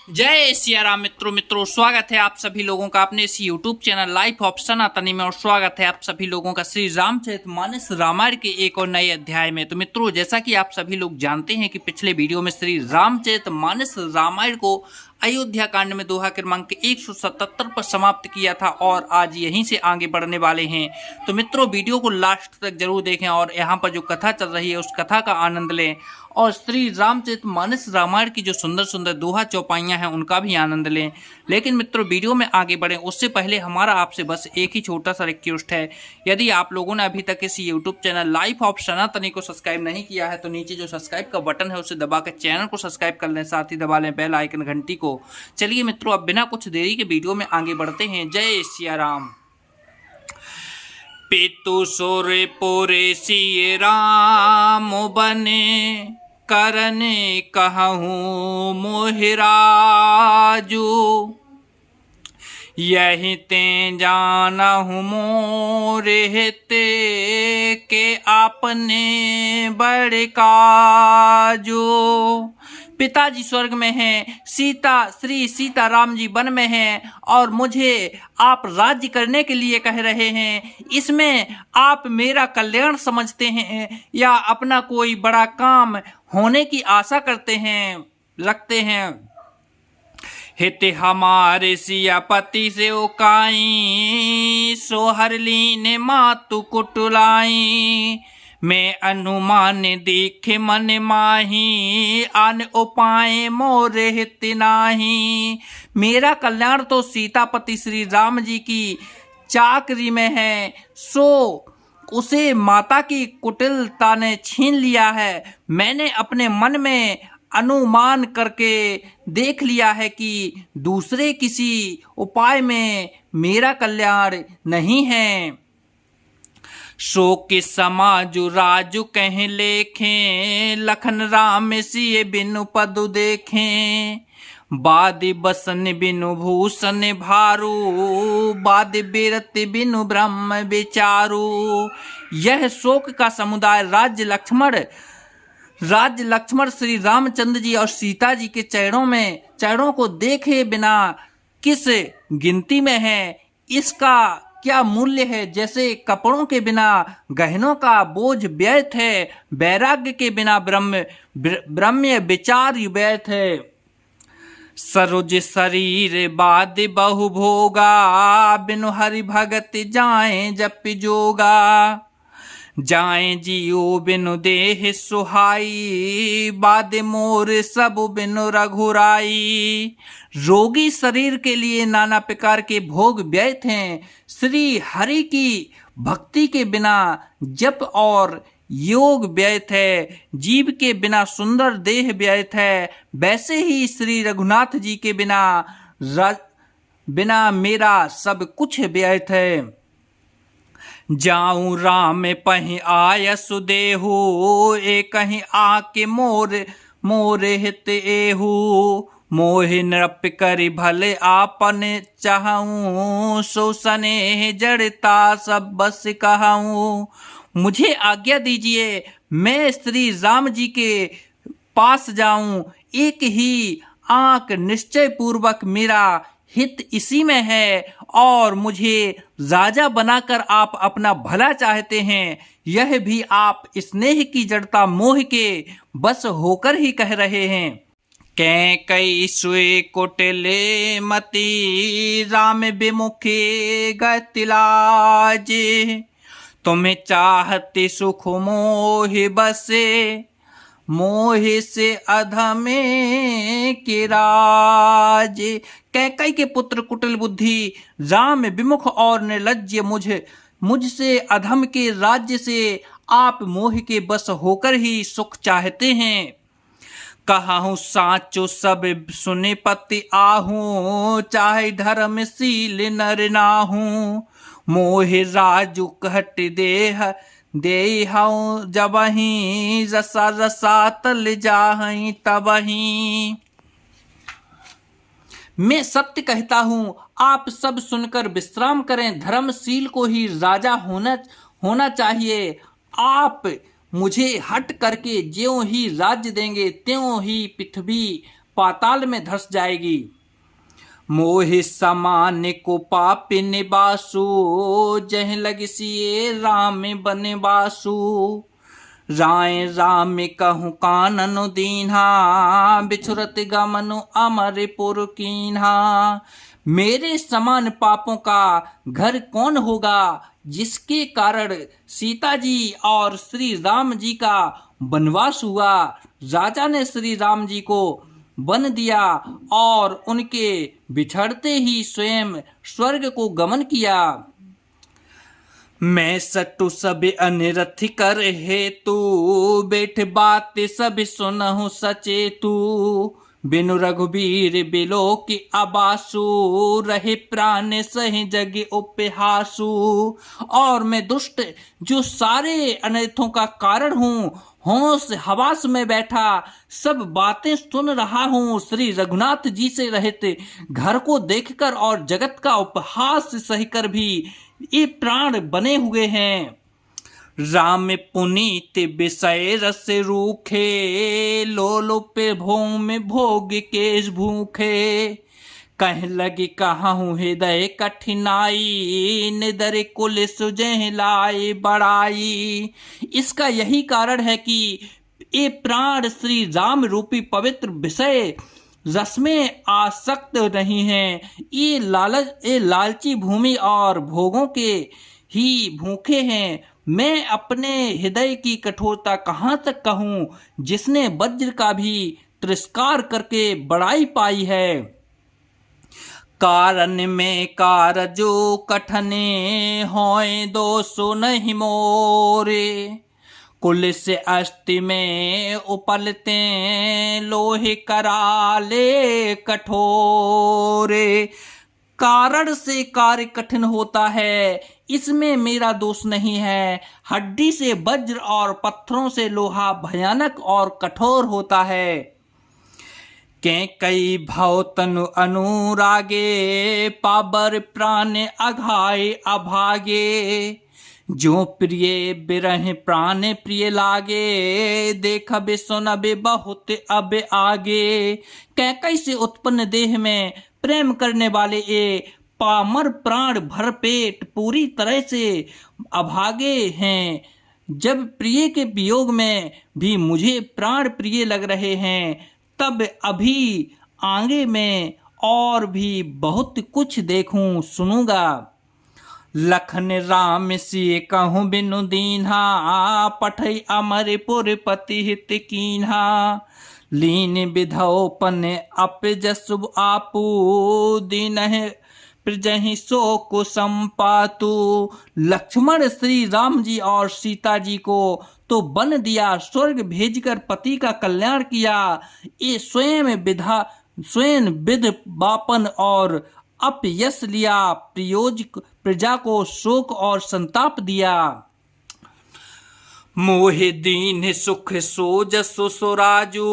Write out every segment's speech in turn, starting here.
जय सिया राम। मित्रों स्वागत है आप सभी लोगों का अपने इस YouTube चैनल लाइफ ऑफ सनातनी में, और स्वागत है आप सभी लोगों का श्री रामचरितमानस रामायण के एक और नए अध्याय में। तो मित्रों, जैसा कि आप सभी लोग जानते हैं कि पिछले वीडियो में श्री रामचरितमानस रामायण को अयोध्या कांड में दोहा क्रमांक 177 पर समाप्त किया था और आज यहीं से आगे बढ़ने वाले हैं। तो मित्रों, वीडियो को लास्ट तक जरूर देखें और यहाँ पर जो कथा चल रही है उस कथा का आनंद लें और श्री रामचरितमानस रामायण की जो सुंदर सुंदर दोहा चौपाइयाँ हैं उनका भी आनंद लें। लेकिन मित्रों, वीडियो में आगे बढ़ें उससे पहले हमारा आपसे बस एक ही छोटा सा रिक्वेस्ट है। यदि आप लोगों ने अभी तक इस यूट्यूब चैनल लाइफ ऑफ सनातनी को सब्सक्राइब नहीं किया है तो नीचे जो सब्सक्राइब का बटन है उसे दबाकर चैनल को सब्सक्राइब कर लें, साथ ही दबा लें बेल आइकन घंटी को। चलिए मित्रों, अब बिना कुछ देरी के वीडियो में आगे बढ़ते हैं। जय सिया राम। पितु सोरे पोरे सिय राम बने, करने कहूँ मोहिराजू। यही ते जानहु मोरे हिते, के आपने बड़े काजू। पिताजी स्वर्ग में हैं, श्री सीता राम जी वन में हैं और मुझे आप राज्य करने के लिए कह रहे हैं। इसमें आप मेरा कल्याण समझते हैं या अपना कोई बड़ा काम होने की आशा रखते हैं। हित हमारे सियापति से उकाई, सोहर लीने मातु कुटुलाई। मैं अनुमान देखे मन माही, आन उपाय मोरे हित नाही। मेरा कल्याण तो सीतापति श्री राम जी की चाकरी में है, सो उसे माता की कुटिलता ने छीन लिया है। मैंने अपने मन में अनुमान करके देख लिया है कि दूसरे किसी उपाय में मेरा कल्याण नहीं है। शोक समाजु राजु कह लेखें, लखन राम सिय बिनु पदु देखें। बादि बसन बिनु भूषण भारू, बादि बिरति बिनु ब्रह्म विचारू। यह शोक का समुदाय राज्य लक्ष्मण श्री रामचंद्र जी और सीता जी के चरणों को देखे बिना किस गिनती में है। इसका क्या मूल्य है? जैसे कपड़ों के बिना गहनों का बोझ व्यर्थ है, वैराग्य के बिना ब्रह्म विचार व्यर्थ है। सरोज शरीर बाद बहु भोगा, बिनु हरि भगत जाए जप जोगा। जाए जियो बिनु देह सुहाई, बाद मोर सब बिनु रघुराई। रोगी शरीर के लिए नाना प्रकार के भोग व्यर्थ हैं। श्री हरि की भक्ति के बिना जप और योग व्यर्थ है। जीव के बिना सुंदर देह व्यर्थ है। वैसे ही श्री रघुनाथ जी के बिना मेरा सब कुछ व्यर्थ है। जाऊं राम पहि आय सुदेहु, एक कहीं आके मोर हित एहू। मोहि नृप करि भले आपन चाहूं, सो स्नेह जड़ता सब बस कहूं। मुझे आज्ञा दीजिए, मैं श्री राम जी के पास जाऊं। एक ही आंक निश्चय पूर्वक मेरा हित इसी में है और मुझे राजा बनाकर आप अपना भला चाहते हैं। यह भी आप स्नेह की जड़ता मोह के बस होकर ही कह रहे हैं। कई सुए कुटिले मती, राम विमुखे गतिलाज। तुम्हें चाहते सुख मोह बसे, मोह से अधमे के राज। कैकई के पुत्र कुटिल बुद्धि, राम विमुख और निर्लज्ज मुझसे अधम के राज्य से आप मोह के बस होकर ही सुख चाहते हैं। कहूँ साचो सब सुने पति आहूं, चाहे धर्मशील नर नाहूं। मोह राजु कहट देहऊं, जबहीं रसा रसा तल जाहहीं तबहीं। मैं सत्य कहता हूँ, आप सब सुनकर विश्राम करें। धर्मशील को ही राजा होना चाहिए। आप मुझे हट करके ज्यों ही राज्य देंगे त्यों ही पृथ्वी पाताल में धस जाएगी। मोहि समान को पापि निबासु, जह लग सिए राम बन बासु। राय राम कहूँ कानन दीन्हा, बिछुरत गमनु अमर पुर कीन्हा। मेरे समान पापों का घर कौन होगा, जिसके कारण सीता जी और श्री राम जी का वनवास हुआ। राजा ने श्री राम जी को वन दिया और उनके बिछड़ते ही स्वयं स्वर्ग को गमन किया। मैं सटु सब अनिरथ कर हेतु, बैठ बात सब सुनहु सचेतु। बिनु रघुबीर बिलो की अबासु, रहे प्राण सही जग उपहासु। और मैं दुष्ट जो सारे अनर्थों का कारण हूँ, होश हवास में बैठा सब बातें सुन रहा हूँ। श्री रघुनाथ जी से रहते घर को देखकर और जगत का उपहास सहकर भी ये प्राण बने हुए हैं। राम पुनीत विषय रस रूखे, लोलुपे भौम भोग केश भूखे। कह लगी कहूँ हृदय कठिनाई, निदर कुल सुजह लाए बड़ाई। इसका यही कारण है कि ये प्राण श्री राम रूपी पवित्र विषय रस में आसक्त नहीं हैं। ये लालची भूमि और भोगों के ही भूखे हैं। मैं अपने हृदय की कठोरता कहाँ तक कहूँ, जिसने वज्र का भी तिरस्कार करके बड़ाई पाई है। कारण में कारजो कठने होए, दोषो नहीं मोरे। कुल से अस्थि में उपलते, लोहे कराले कठोरे। कारण से कार्य कठिन होता है, इसमें मेरा दोष नहीं है। हड्डी से वज्र और पत्थरों से लोहा भयानक और कठोर होता है। कई भव तनु अनुरागे, पाबर प्राण अघाए अभागे। जो प्रिय बिरह प्राण प्रिय लागे, देखबे सुनबे बहुत अब आगे। कैसे उत्पन्न देह में प्रेम करने वाले ये पामर प्राण भर पेट पूरी तरह से अभागे हैं। जब प्रिय के वियोग में भी मुझे प्राण प्रिय लग रहे हैं, तब अभी आगे में और भी बहुत कुछ देखूं सुनूंगा। लखन राम सिय कहूँ बिनु दीन्हा, पठई अमरपुर पति हित कीन्हा। लीन विधौपन अप जसु आपू, दीनहि प्रजहि शोक संपातु। लक्ष्मण श्री राम जी और सीता जी को तो वन दिया, स्वर्ग भेजकर पति का कल्याण किया। ये स्वयं विध बापन और अपयश लिया, प्रजा को शोक और संताप दिया। मोहि दीन सुख सो जसो सुराजू,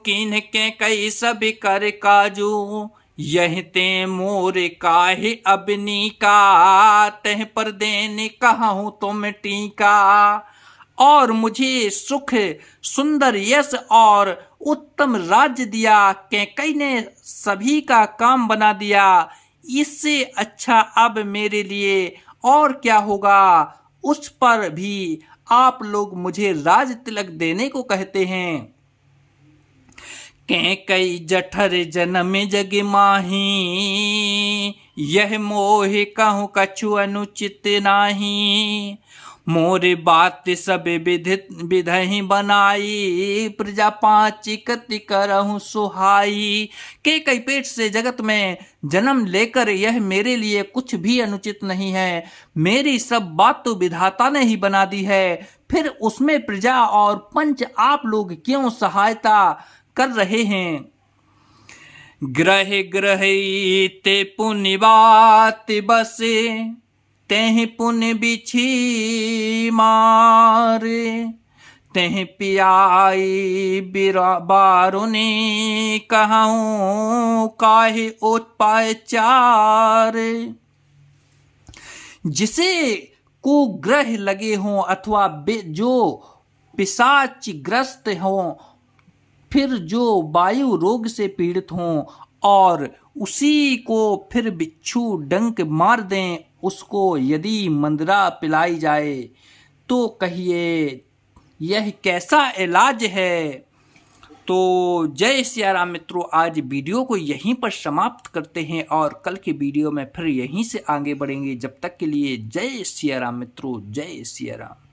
किन्ह के कई सब कर काजू। यह ते मोर काहे अबनी का, तह पर देने कहूँ तुम टीका। और मुझे सुख सुंदर यश और उत्तम राज्य दिया, कैकई ने सभी का काम बना दिया। इससे अच्छा अब मेरे लिए और क्या होगा। उस पर भी आप लोग मुझे राज तिलक देने को कहते हैं। कई जठर जन्म जग माही, यह मोह कहूँ कछु अनुचित नाही। मोरे बात सब विधहि बनाई, प्रजा पाँच कति करहु सुहाई। के कई पेट से जगत में जन्म लेकर यह मेरे लिए कुछ भी अनुचित नहीं है। मेरी सब बात तो विधाता ने ही बना दी है, फिर उसमें प्रजा और पंच आप लोग क्यों सहायता कर रहे हैं। ग्रह ग्रहीते पुण्य बात बसे, तेह पुण्य बिछी मारे। तेह पियाई बारुने, कहूँ काहे उत्पाय चार। जिसे को ग्रह लगे हों अथवा जो पिशाच ग्रस्त हों, फिर जो वायु रोग से पीड़ित हों और उसी को फिर बिच्छू डंक मार दें, उसको यदि मंदरा पिलाई जाए तो कहिए यह कैसा इलाज है। तो जय सिया राम मित्रों, आज वीडियो को यहीं पर समाप्त करते हैं और कल के वीडियो में फिर यहीं से आगे बढ़ेंगे। जब तक के लिए जय सिया राम मित्रों, जय सिया राम।